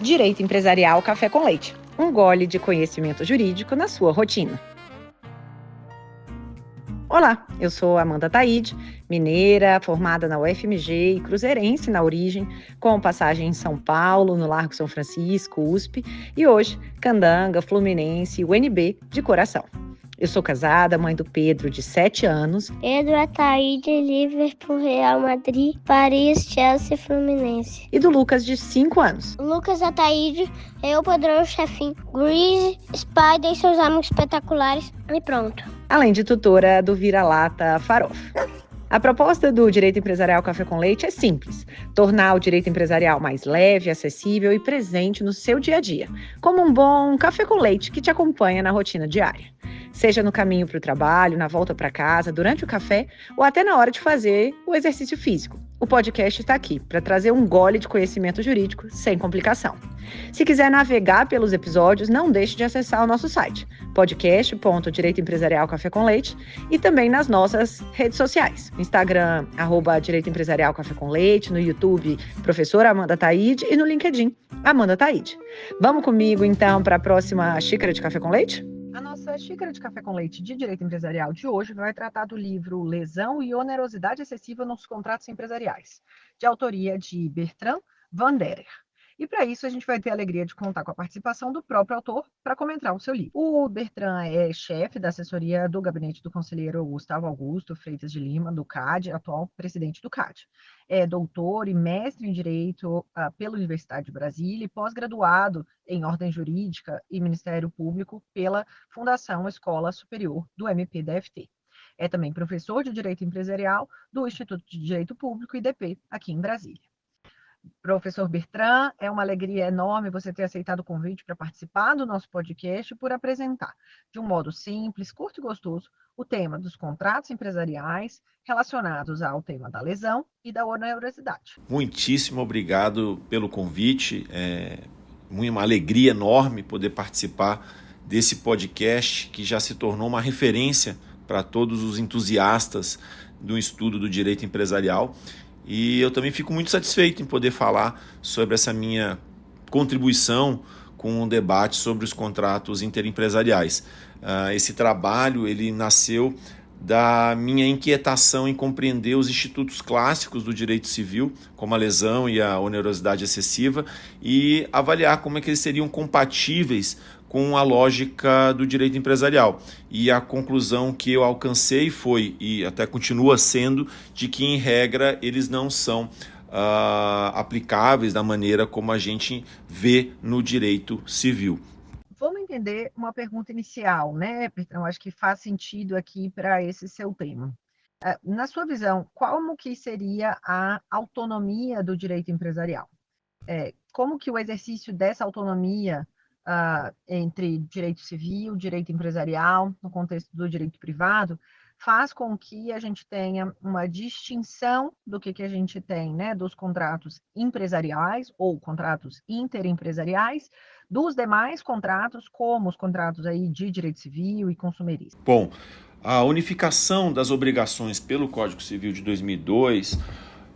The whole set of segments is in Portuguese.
Direito Empresarial Café com Leite. Um gole de conhecimento jurídico na sua rotina. Olá, eu sou Amanda Taide, mineira, formada na UFMG e cruzeirense na origem, com passagem em São Paulo, no Largo São Francisco, USP, e hoje, Candanga, Fluminense e UNB de coração. Eu sou casada, mãe do Pedro, de 7 anos. Pedro Ataíde, Liverpool, Real Madrid, Paris, Chelsea, Fluminense. E do Lucas, de 5 anos. Lucas Ataíde, Eu, Padrão, Chefinho, Grease, Spider e seus amigos espetaculares. E pronto. Além de tutora do Vira-Lata Farofa. A proposta do Direito Empresarial Café com Leite é simples: tornar o direito empresarial mais leve, acessível e presente no seu dia a dia, como um bom café com leite que te acompanha na rotina diária. Seja no caminho para o trabalho, na volta para casa, durante o café ou até na hora de fazer o exercício físico. O podcast está aqui para trazer um gole de conhecimento jurídico sem complicação. Se quiser navegar pelos episódios, não deixe de acessar o nosso site, podcast.direito empresarial café com leite, e também nas nossas redes sociais, no Instagram, @Direito Empresarial Café com Leite, no YouTube, professora Amanda Taide, e no LinkedIn, Amanda Taide. Vamos comigo, então, para a próxima xícara de café com leite? A nossa xícara de café com leite de direito empresarial de hoje vai tratar do livro Lesão e Onerosidade Excessiva nos Contratos Empresariais, de autoria de Bertrand Van Derer. E para isso a gente vai ter a alegria de contar com a participação do próprio autor para comentar o seu livro. O Bertrand é chefe da assessoria do gabinete do conselheiro Gustavo Augusto Freitas de Lima, do CAD, atual presidente do CAD. É doutor e mestre em Direito pela Universidade de Brasília e pós-graduado em Ordem Jurídica e Ministério Público pela Fundação Escola Superior do MPDFT. É também professor de Direito Empresarial do Instituto de Direito Público, IDP, aqui em Brasília. Professor Bertrand, é uma alegria enorme você ter aceitado o convite para participar do nosso podcast e por apresentar, de um modo simples, curto e gostoso, o tema dos contratos empresariais relacionados ao tema da lesão e da onerosidade. Muitíssimo obrigado pelo convite. É uma alegria enorme poder participar desse podcast que já se tornou uma referência para todos os entusiastas do estudo do direito empresarial. E eu também fico muito satisfeito em poder falar sobre essa minha contribuição com o debate sobre os contratos interempresariais. Esse trabalho ele nasceu da minha inquietação em compreender os institutos clássicos do direito civil, como a lesão e a onerosidade excessiva, e avaliar como é que eles seriam compatíveis com a lógica do direito empresarial. E a conclusão que eu alcancei foi, e até continua sendo, de que, em regra, eles não são aplicáveis da maneira como a gente vê no direito civil. Vamos entender uma pergunta inicial, né, Bertrand? Acho que faz sentido aqui para esse seu tema. Na sua visão, como que seria a autonomia do direito empresarial? Como que o exercício dessa autonomia entre direito civil, direito empresarial, no contexto do direito privado, faz com que a gente tenha uma distinção do que a gente tem, né, dos contratos empresariais ou contratos interempresariais, dos demais contratos, como os contratos aí de direito civil e consumerista. Bom, a unificação das obrigações pelo Código Civil de 2002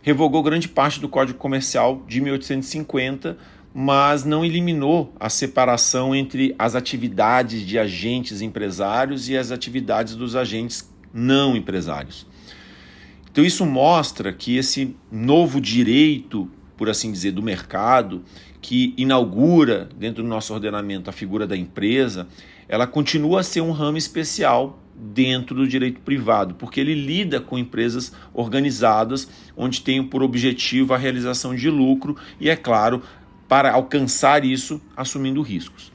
revogou grande parte do Código Comercial de 1850, mas não eliminou a separação entre as atividades de agentes empresários e as atividades dos agentes não empresários. Então isso mostra que esse novo direito, por assim dizer, do mercado, que inaugura dentro do nosso ordenamento a figura da empresa, ela continua a ser um ramo especial dentro do direito privado, porque ele lida com empresas organizadas, onde tem por objetivo a realização de lucro e, é claro, para alcançar isso, assumindo riscos.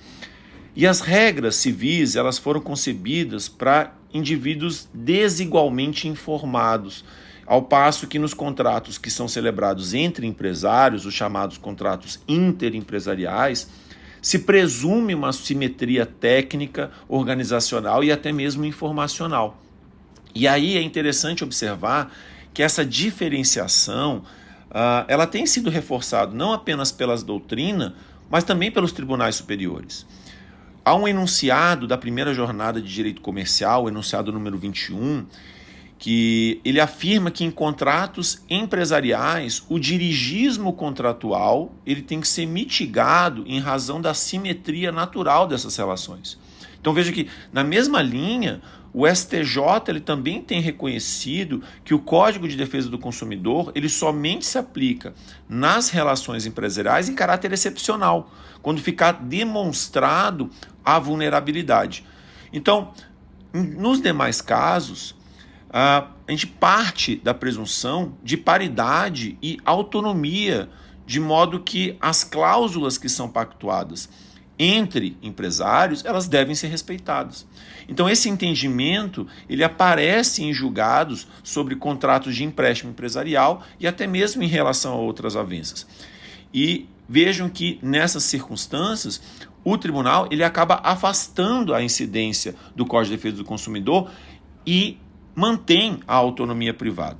E as regras civis, elas foram concebidas para indivíduos desigualmente informados, ao passo que nos contratos que são celebrados entre empresários, os chamados contratos interempresariais, se presume uma simetria técnica, organizacional e até mesmo informacional. E aí é interessante observar que essa diferenciação ela tem sido reforçada não apenas pelas doutrinas, mas também pelos tribunais superiores. Há um enunciado da primeira jornada de direito comercial, o enunciado número 21, que ele afirma que em contratos empresariais o dirigismo contratual ele tem que ser mitigado em razão da simetria natural dessas relações. Então veja que na mesma linha o STJ ele também tem reconhecido que o Código de Defesa do Consumidor ele somente se aplica nas relações empresariais em caráter excepcional, quando ficar demonstrado a vulnerabilidade. Então, nos demais casos, a gente parte da presunção de paridade e autonomia, de modo que as cláusulas que são pactuadas entre empresários, elas devem ser respeitadas. Então esse entendimento, ele aparece em julgados sobre contratos de empréstimo empresarial e até mesmo em relação a outras avanças. E vejam que nessas circunstâncias, o tribunal ele acaba afastando a incidência do Código de Defesa do Consumidor e mantém a autonomia privada.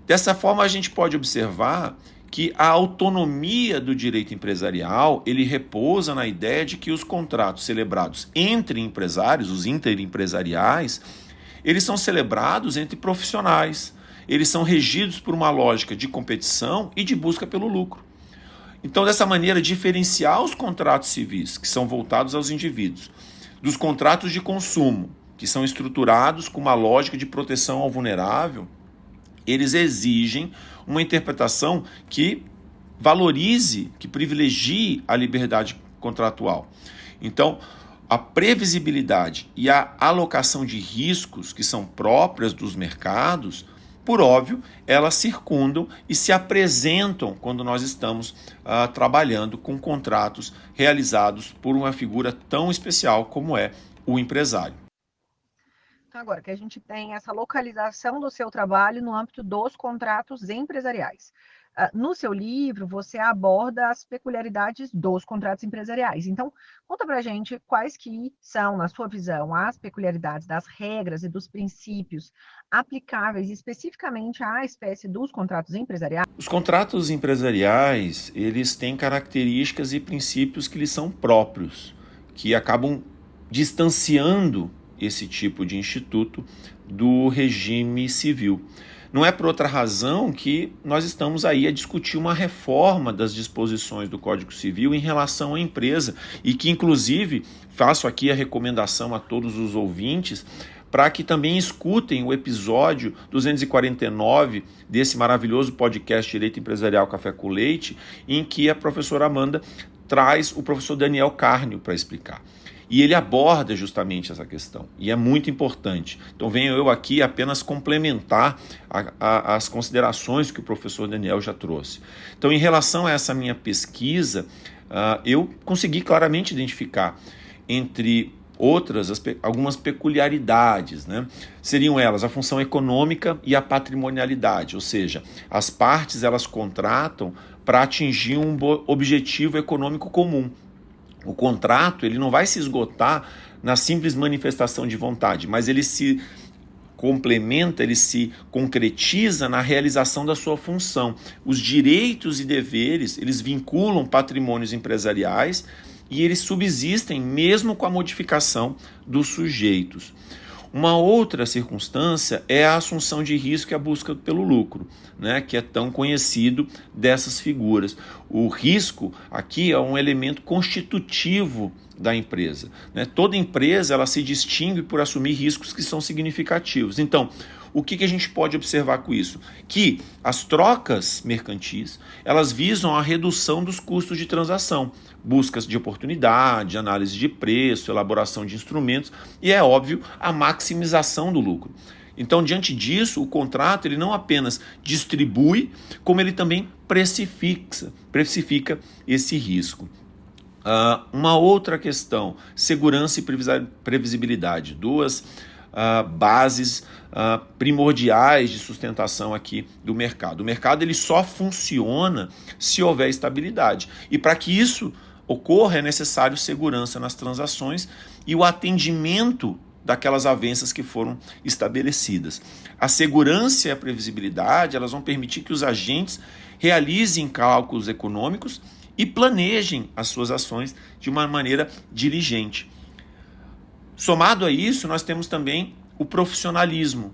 Dessa forma, a gente pode observar que a autonomia do direito empresarial ele repousa na ideia de que os contratos celebrados entre empresários, os interempresariais, eles são celebrados entre profissionais, eles são regidos por uma lógica de competição e de busca pelo lucro. Então, dessa maneira, diferenciar os contratos civis, que são voltados aos indivíduos, dos contratos de consumo, que são estruturados com uma lógica de proteção ao vulnerável, eles exigem uma interpretação que valorize, que privilegie a liberdade contratual. Então, a previsibilidade e a alocação de riscos que são próprias dos mercados, por óbvio, elas circundam e se apresentam quando nós estamos trabalhando com contratos realizados por uma figura tão especial como é o empresário. Agora, que a gente tem essa localização do seu trabalho no âmbito dos contratos empresariais. No seu livro, você aborda as peculiaridades dos contratos empresariais. Então, conta pra gente quais que são, na sua visão, as peculiaridades das regras e dos princípios aplicáveis especificamente à espécie dos contratos empresariais. Os contratos empresariais, eles têm características e princípios que lhes são próprios, que acabam distanciando esse tipo de instituto do regime civil. Não é por outra razão que nós estamos aí a discutir uma reforma das disposições do Código Civil em relação à empresa e que, inclusive, faço aqui a recomendação a todos os ouvintes para que também escutem o episódio 249 desse maravilhoso podcast Direito Empresarial Café com Leite, em que a professora Amanda traz o professor Daniel Carnio para explicar. E ele aborda justamente essa questão, e é muito importante. Então venho eu aqui apenas complementar as considerações que o professor Daniel já trouxe. Então, em relação a essa minha pesquisa, eu consegui claramente identificar, entre outras, algumas peculiaridades, né? Seriam elas a função econômica e a patrimonialidade, ou seja, as partes elas contratam para atingir um objetivo econômico comum. O contrato ele não vai se esgotar na simples manifestação de vontade, mas ele se complementa, ele se concretiza na realização da sua função. Os direitos e deveres, eles vinculam patrimônios empresariais e eles subsistem mesmo com a modificação dos sujeitos. Uma outra circunstância é a assunção de risco e a busca pelo lucro, né, que é tão conhecido dessas figuras. O risco aqui é um elemento constitutivo da empresa, né? Toda empresa ela se distingue por assumir riscos que são significativos. Então, o que a gente pode observar com isso? Que as trocas mercantis, elas visam a redução dos custos de transação, buscas de oportunidade, análise de preço, elaboração de instrumentos e, é óbvio, a maximização do lucro. Então, diante disso, o contrato ele não apenas distribui, como ele também precifica esse risco. Uma outra questão, segurança e previsibilidade, duas bases primordiais de sustentação aqui do mercado. O mercado ele só funciona se houver estabilidade. E para que isso ocorra é necessário segurança nas transações e o atendimento daquelas avanças que foram estabelecidas. A segurança e a previsibilidade elas vão permitir que os agentes realizem cálculos econômicos e planejem as suas ações de uma maneira diligente. Somado a isso, nós temos também o profissionalismo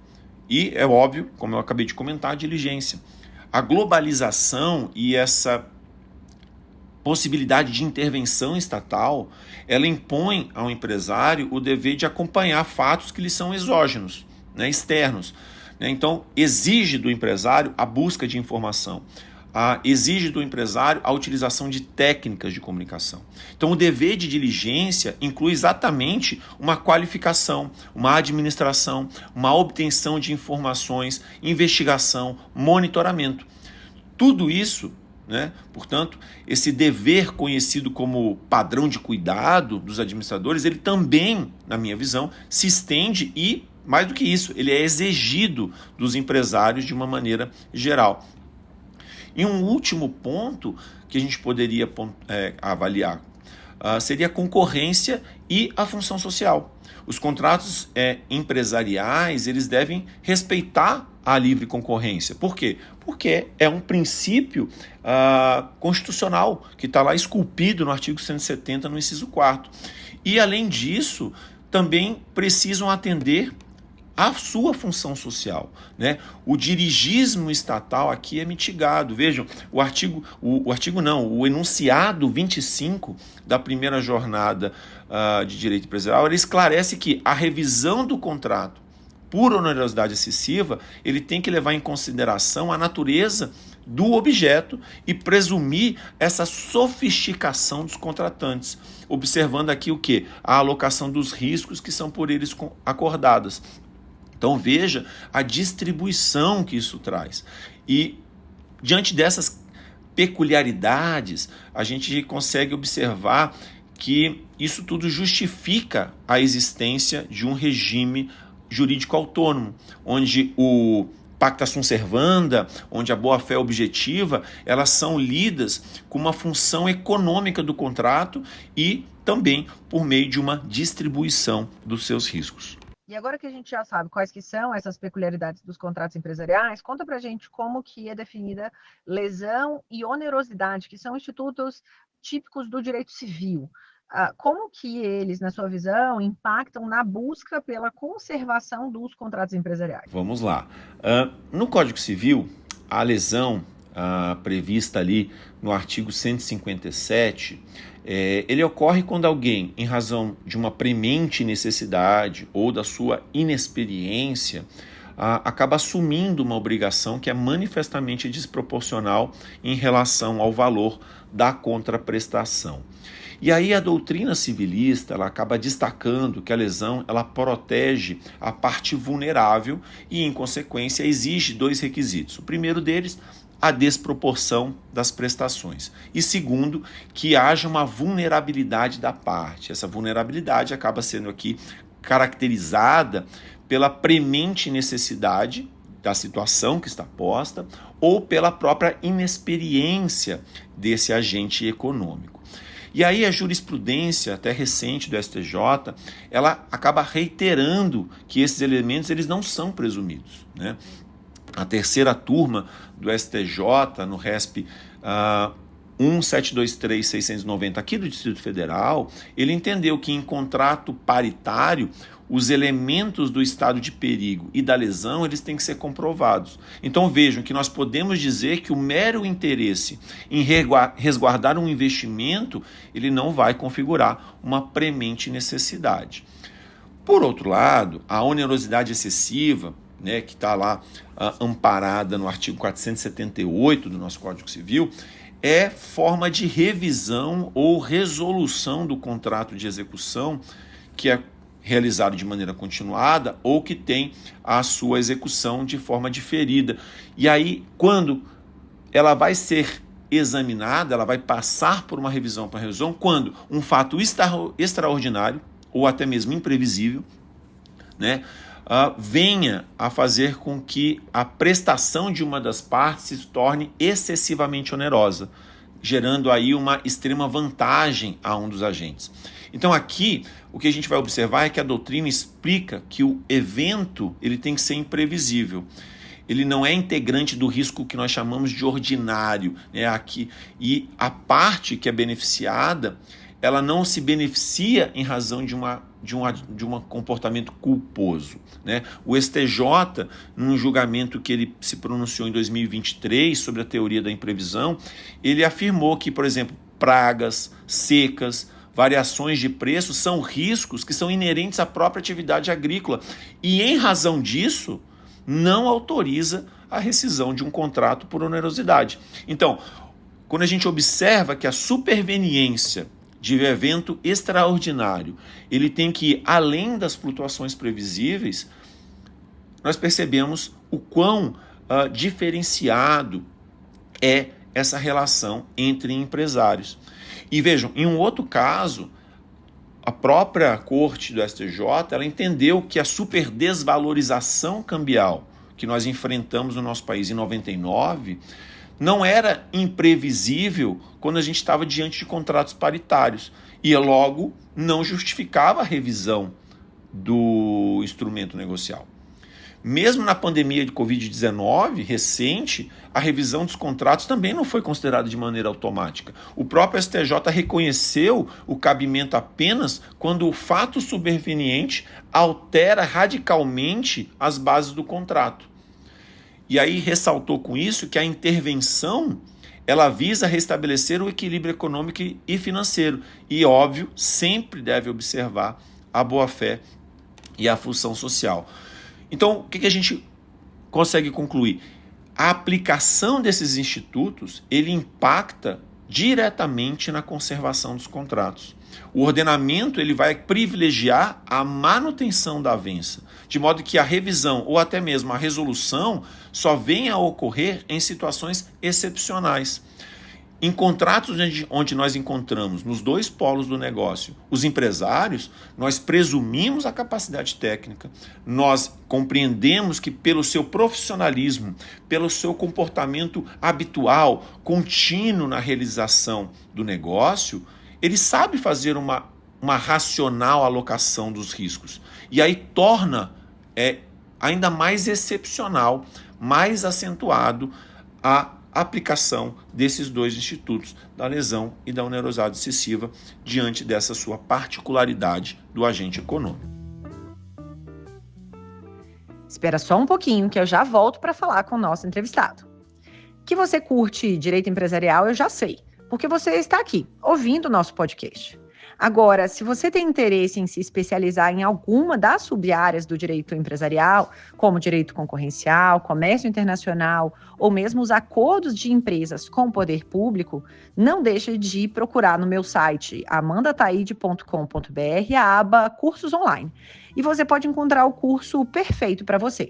E é óbvio, como eu acabei de comentar, a diligência. A globalização e essa possibilidade de intervenção estatal, ela impõe ao empresário o dever de acompanhar fatos que lhe são exógenos, né, externos. Então, exige do empresário a busca de informação, exige do empresário a utilização de técnicas de comunicação. Então, o dever de diligência inclui exatamente uma qualificação, uma administração, uma obtenção de informações, investigação, monitoramento. Tudo isso, né, portanto, esse dever conhecido como padrão de cuidado dos administradores, ele também, na minha visão, se estende e, mais do que isso, ele é exigido dos empresários de uma maneira geral. E um último ponto que a gente poderia avaliar seria a concorrência e a função social. Os contratos empresariais, eles devem respeitar a livre concorrência. Por quê? Porque é um princípio constitucional que está lá esculpido no artigo 170, no inciso 4º. E, além disso, também precisam atender a sua função social, né? O dirigismo estatal aqui é mitigado. Vejam, o enunciado 25 da primeira jornada de direito empresarial, ele esclarece que a revisão do contrato por onerosidade excessiva, ele tem que levar em consideração a natureza do objeto e presumir essa sofisticação dos contratantes, observando aqui o quê? A alocação dos riscos que são por eles acordadas. Então veja a distribuição que isso traz. E diante dessas peculiaridades, a gente consegue observar que isso tudo justifica a existência de um regime jurídico autônomo, onde o pacta sunt servanda, onde a boa-fé objetiva, elas são lidas com uma função econômica do contrato e também por meio de uma distribuição dos seus riscos. E agora que a gente já sabe quais que são essas peculiaridades dos contratos empresariais, conta pra gente como que é definida lesão e onerosidade, que são institutos típicos do direito civil. Como que eles, na sua visão, impactam na busca pela conservação dos contratos empresariais? Vamos lá. No Código Civil, a lesão prevista ali no artigo 157, ele ocorre quando alguém, em razão de uma premente necessidade ou da sua inexperiência, acaba assumindo uma obrigação que é manifestamente desproporcional em relação ao valor da contraprestação. E aí a doutrina civilista, ela acaba destacando que a lesão, ela protege a parte vulnerável e, em consequência, exige dois requisitos. O primeiro deles, a desproporção das prestações. E segundo, que haja uma vulnerabilidade da parte. Essa vulnerabilidade acaba sendo aqui caracterizada pela premente necessidade da situação que está posta ou pela própria inexperiência desse agente econômico. E aí a jurisprudência, até recente do STJ, ela acaba reiterando que esses elementos eles não são presumidos, né? A terceira turma do STJ, no RESP 1723690 aqui do Distrito Federal, ele entendeu que em contrato paritário, os elementos do estado de perigo e da lesão, eles têm que ser comprovados. Então vejam que nós podemos dizer que o mero interesse em resguardar um investimento, ele não vai configurar uma premente necessidade. Por outro lado, a onerosidade excessiva, né, que está lá amparada no artigo 478 do nosso Código Civil, é forma de revisão ou resolução do contrato de execução que é realizado de maneira continuada ou que tem a sua execução de forma diferida. E aí, quando ela vai ser examinada, ela vai passar por uma revisão para revisão, quando um fato extraordinário ou até mesmo imprevisível, né, venha a fazer com que a prestação de uma das partes se torne excessivamente onerosa, gerando aí uma extrema vantagem a um dos agentes. Então aqui, o que a gente vai observar é que a doutrina explica que o evento ele tem que ser imprevisível. Ele não é integrante do risco que nós chamamos de ordinário, né? Aqui, e a parte que é beneficiada, ela não se beneficia em razão de uma de um comportamento culposo, né? O STJ, num julgamento que ele se pronunciou em 2023 sobre a teoria da imprevisão, ele afirmou que, por exemplo, pragas, secas, variações de preço são riscos que são inerentes à própria atividade agrícola e, em razão disso, não autoriza a rescisão de um contrato por onerosidade. Então, quando a gente observa que a superveniência de evento extraordinário, ele tem que ir além das flutuações previsíveis, nós percebemos o quão diferenciado é essa relação entre empresários. E vejam, em um outro caso, a própria corte do STJ, ela entendeu que a superdesvalorização cambial que nós enfrentamos no nosso país em 99 não era imprevisível quando a gente estava diante de contratos paritários e logo não justificava a revisão do instrumento negocial. Mesmo na pandemia de Covid-19 recente, a revisão dos contratos também não foi considerada de maneira automática. O próprio STJ reconheceu o cabimento apenas quando o fato superveniente altera radicalmente as bases do contrato. E aí ressaltou com isso que a intervenção ela visa restabelecer o equilíbrio econômico e financeiro. E, óbvio, sempre deve observar a boa-fé e a função social. Então, o que a gente consegue concluir? A aplicação desses institutos, ele impacta diretamente na conservação dos contratos. O ordenamento ele vai privilegiar a manutenção da avença, de modo que a revisão ou até mesmo a resolução só venha a ocorrer em situações excepcionais. Em contratos onde nós encontramos nos dois polos do negócio os empresários, nós presumimos a capacidade técnica, nós compreendemos que pelo seu profissionalismo, pelo seu comportamento habitual, contínuo na realização do negócio, ele sabe fazer uma racional alocação dos riscos. E aí torna ainda mais excepcional, mais acentuado a aplicação desses dois institutos, da lesão e da onerosidade excessiva, diante dessa sua particularidade do agente econômico. Espera só um pouquinho que eu já volto para falar com o nosso entrevistado. Que você curte direito empresarial, eu já sei, porque você está aqui, ouvindo o nosso podcast. Agora, se você tem interesse em se especializar em alguma das sub-áreas do direito empresarial, como direito concorrencial, comércio internacional ou mesmo os acordos de empresas com o poder público, não deixe de procurar no meu site amandataide.com.br a aba Cursos Online. E você pode encontrar o curso perfeito para você.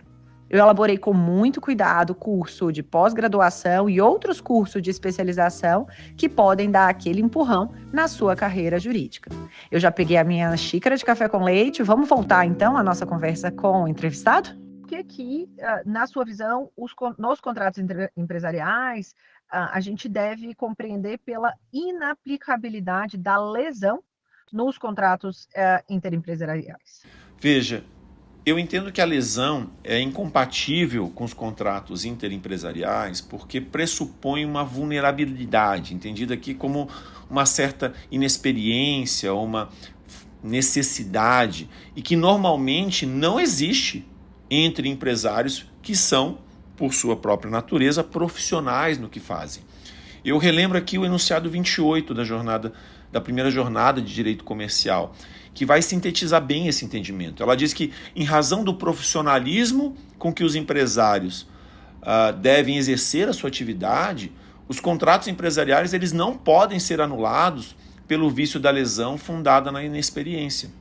Eu elaborei com muito cuidado curso de pós-graduação e outros cursos de especialização que podem dar aquele empurrão na sua carreira jurídica. Eu já peguei a minha xícara de café com leite. Vamos voltar, então, à nossa conversa com o entrevistado? O que na sua visão, nos contratos empresariais, a gente deve compreender pela inaplicabilidade da lesão nos contratos interempresariais? Veja, eu entendo que a lesão é incompatível com os contratos interempresariais porque pressupõe uma vulnerabilidade, entendida aqui como uma certa inexperiência, uma necessidade, e que normalmente não existe entre empresários que são, por sua própria natureza, profissionais no que fazem. Eu relembro aqui o enunciado 28 da primeira jornada de direito comercial, que vai sintetizar bem esse entendimento. Ela diz que, em razão do profissionalismo com que os empresários devem exercer a sua atividade, os contratos empresariais eles não podem ser anulados pelo vício da lesão fundada na inexperiência.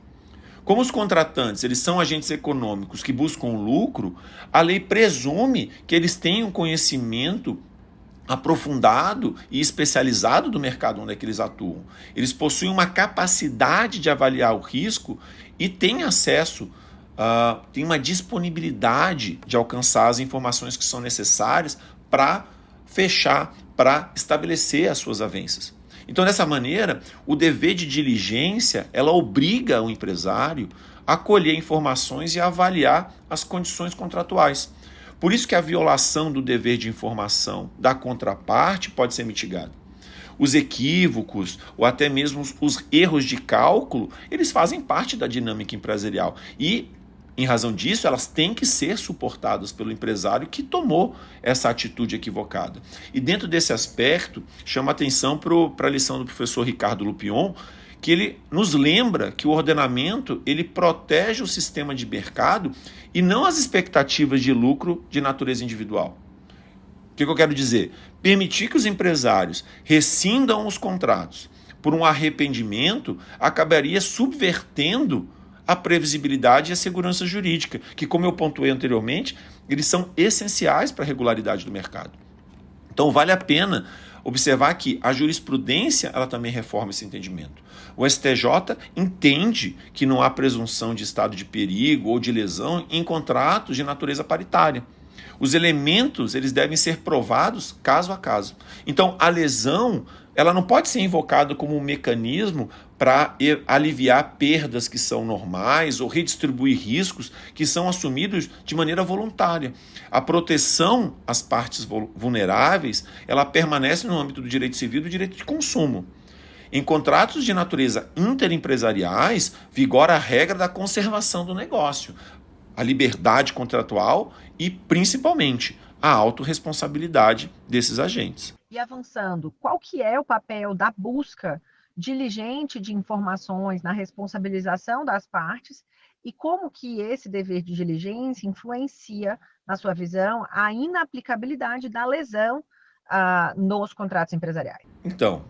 Como os contratantes eles são agentes econômicos que buscam lucro, a lei presume que eles tenham conhecimento aprofundado e especializado do mercado onde é que eles atuam. Eles possuem uma capacidade de avaliar o risco e têm acesso, têm uma disponibilidade de alcançar as informações que são necessárias para fechar, para estabelecer as suas avanças. Então, dessa maneira, o dever de diligência, ela obriga o empresário a colher informações e a avaliar as condições contratuais. Por isso que a violação do dever de informação da contraparte pode ser mitigada. Os equívocos ou até mesmo os erros de cálculo, eles fazem parte da dinâmica empresarial e, em razão disso, elas têm que ser suportadas pelo empresário que tomou essa atitude equivocada. E dentro desse aspecto, chama atenção para a lição do professor Ricardo Lupion, que ele nos lembra que o ordenamento ele protege o sistema de mercado e não as expectativas de lucro de natureza individual. O que eu quero dizer? Permitir que os empresários rescindam os contratos por um arrependimento acabaria subvertendo a previsibilidade e a segurança jurídica, que, como eu pontuei anteriormente, eles são essenciais para a regularidade do mercado. Então, vale a pena observar que a jurisprudência ela também reforma esse entendimento. O STJ entende que não há presunção de estado de perigo ou de lesão em contratos de natureza paritária. Os elementos eles devem ser provados caso a caso. Então, a lesão ela não pode ser invocada como um mecanismo para aliviar perdas que são normais ou redistribuir riscos que são assumidos de maneira voluntária. A proteção às partes vulneráveis ela permanece no âmbito do direito civil e do direito de consumo. Em contratos de natureza interempresariais, vigora a regra da conservação do negócio, a liberdade contratual e, principalmente, a autorresponsabilidade desses agentes. E avançando, qual que é o papel da busca diligente de informações na responsabilização das partes e como que esse dever de diligência influencia, na sua visão, a inaplicabilidade da lesão nos contratos empresariais? Então,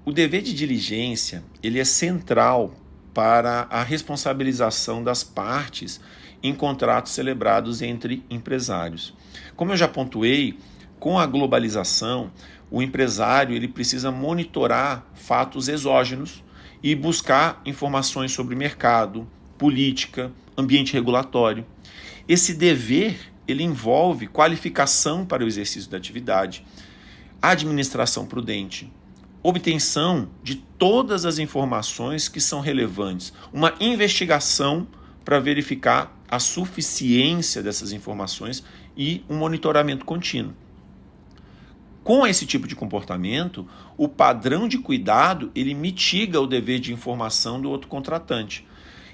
o dever de diligência ele é central para a responsabilização das partes em contratos celebrados entre empresários. Como eu já pontuei, com a globalização, o empresário ele precisa monitorar fatos exógenos e buscar informações sobre mercado, política, ambiente regulatório. Esse dever ele envolve qualificação para o exercício da atividade, administração prudente, obtenção de todas as informações que são relevantes, uma investigação para verificar a suficiência dessas informações e um monitoramento contínuo. Com esse tipo de comportamento, o padrão de cuidado ele mitiga o dever de informação do outro contratante.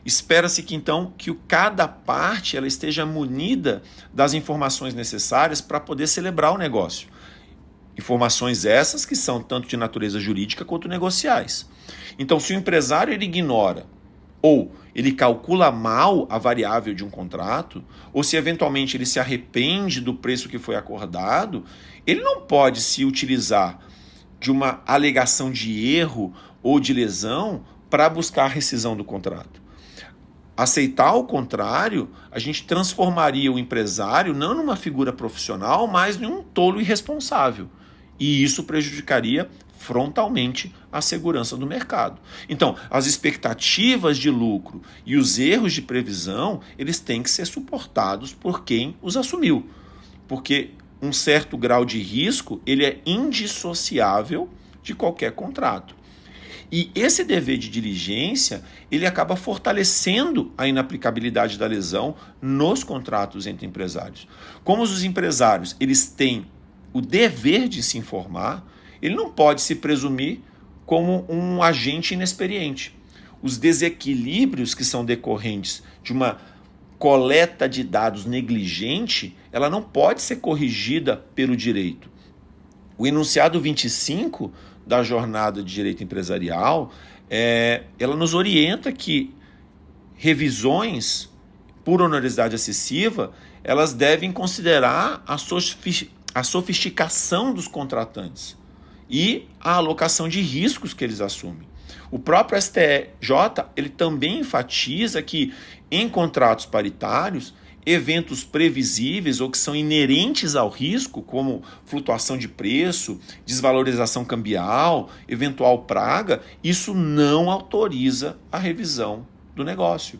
Espera-se que então que cada parte ela esteja munida das informações necessárias para poder celebrar o negócio. Informações essas que são tanto de natureza jurídica quanto negociais. Então, se o empresário ele ignora ou ele calcula mal a variável de um contrato, ou se eventualmente ele se arrepende do preço que foi acordado, ele não pode se utilizar de uma alegação de erro ou de lesão para buscar a rescisão do contrato. Aceitar o contrário, a gente transformaria o empresário não numa figura profissional, mas em um tolo irresponsável. E isso prejudicaria frontalmente a segurança do mercado. Então, as expectativas de lucro e os erros de previsão, eles têm que ser suportados por quem os assumiu. Porque um certo grau de risco, ele é indissociável de qualquer contrato. E esse dever de diligência, ele acaba fortalecendo a inaplicabilidade da lesão nos contratos entre empresários. Como os empresários, eles têm o dever de se informar, ele não pode se presumir como um agente inexperiente. Os desequilíbrios que são decorrentes de uma coleta de dados negligente, ela não pode ser corrigida pelo direito. O enunciado 25 da jornada de direito empresarial, ela nos orienta que revisões por onerosidade excessiva, elas devem considerar a sofisticação dos contratantes e a alocação de riscos que eles assumem. O próprio STJ ele também enfatiza que em contratos paritários, eventos previsíveis ou que são inerentes ao risco, como flutuação de preço, desvalorização cambial, eventual praga, isso não autoriza a revisão do negócio.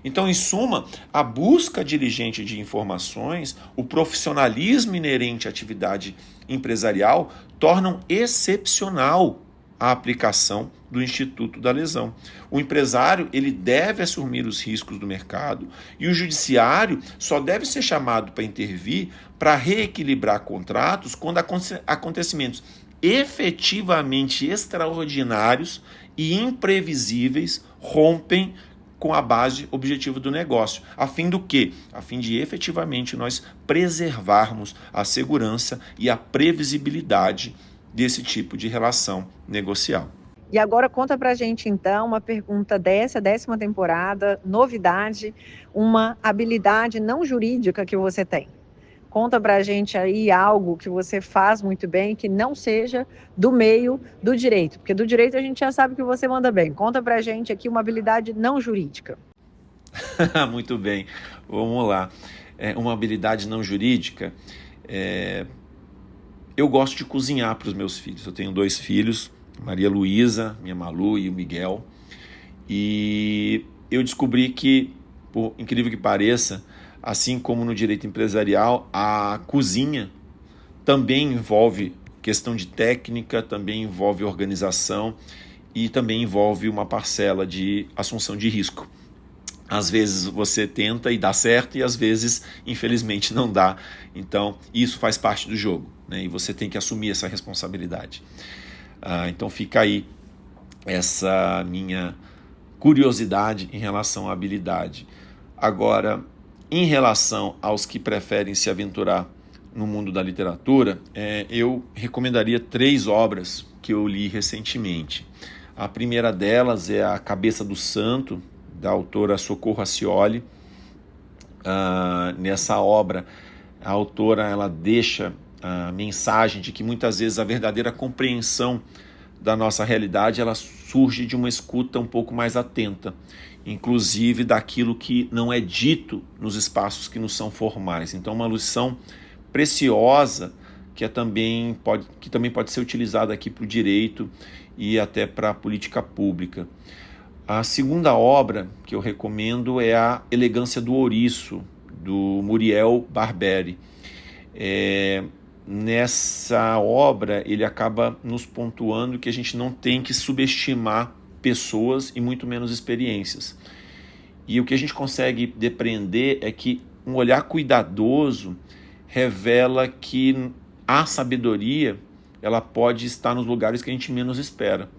Então, em suma, a busca diligente de informações, o profissionalismo inerente à atividade empresarial tornam excepcional a aplicação do Instituto da Lesão. O empresário ele deve assumir os riscos do mercado e o judiciário só deve ser chamado para intervir para reequilibrar contratos quando acontecimentos efetivamente extraordinários e imprevisíveis rompem com a base objetiva do negócio. A fim do quê? A fim de efetivamente nós preservarmos a segurança e a previsibilidade desse tipo de relação negocial. E agora conta pra gente então uma pergunta dessa 10ª temporada, novidade, uma habilidade não jurídica que você tem. Conta pra gente aí algo que você faz muito bem, que não seja do meio do direito, porque do direito a gente já sabe que você manda bem. Conta pra gente aqui uma habilidade não jurídica. Muito bem, vamos lá. Uma habilidade não jurídica, eu gosto de cozinhar para os meus filhos. Eu tenho 2 filhos, Maria Luísa, minha Malu, e o Miguel. E eu descobri que, por incrível que pareça, assim como no direito empresarial, a cozinha também envolve questão de técnica, também envolve organização e também envolve uma parcela de assunção de risco. Às vezes você tenta e dá certo e às vezes, infelizmente, não dá. Então, isso faz parte do jogo, né? E você tem que assumir essa responsabilidade. Então fica aí essa minha curiosidade em relação à habilidade. Agora, em relação aos que preferem se aventurar no mundo da literatura, eu recomendaria 3 obras que eu li recentemente. A primeira delas é A Cabeça do Santo, da autora Socorro Acioli. Nessa obra, a autora ela deixa a mensagem de que muitas vezes a verdadeira compreensão da nossa realidade ela surge de uma escuta um pouco mais atenta, inclusive daquilo que não é dito nos espaços que nos são formais. Então, uma lição preciosa que também pode ser utilizada aqui para o direito e até para a política pública. A segunda obra que eu recomendo é A Elegância do Ouriço, do Muriel Barberi. Nessa obra, ele acaba nos pontuando que a gente não tem que subestimar pessoas e muito menos experiências. E o que a gente consegue depreender é que um olhar cuidadoso revela que a sabedoria ela pode estar nos lugares que a gente menos espera.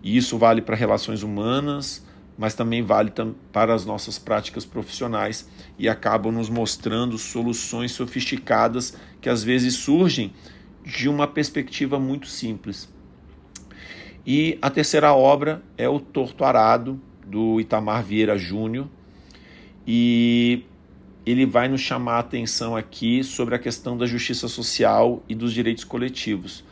E isso vale para relações humanas, mas também vale para as nossas práticas profissionais e acabam nos mostrando soluções sofisticadas que às vezes surgem de uma perspectiva muito simples. E a terceira obra é O Torto Arado, do Itamar Vieira Júnior, e ele vai nos chamar a atenção aqui sobre a questão da justiça social e dos direitos coletivos.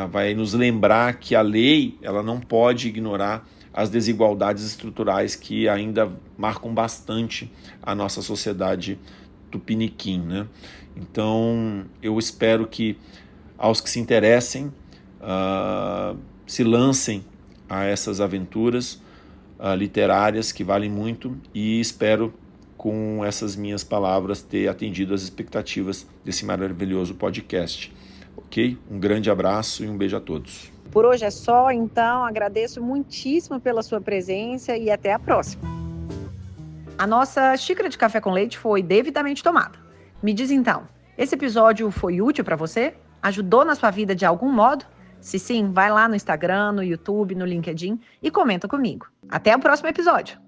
Vai nos lembrar que a lei ela não pode ignorar as desigualdades estruturais que ainda marcam bastante a nossa sociedade tupiniquim, né? Então, eu espero que aos que se interessem, se lancem a essas aventuras literárias que valem muito e espero, com essas minhas palavras, ter atendido as expectativas desse maravilhoso podcast. Ok? Um grande abraço e um beijo a todos. Por hoje é só, então agradeço muitíssimo pela sua presença e até a próxima. A nossa xícara de café com leite foi devidamente tomada. Me diz então, esse episódio foi útil para você? Ajudou na sua vida de algum modo? Se sim, vai lá no Instagram, no YouTube, no LinkedIn e comenta comigo. Até o próximo episódio!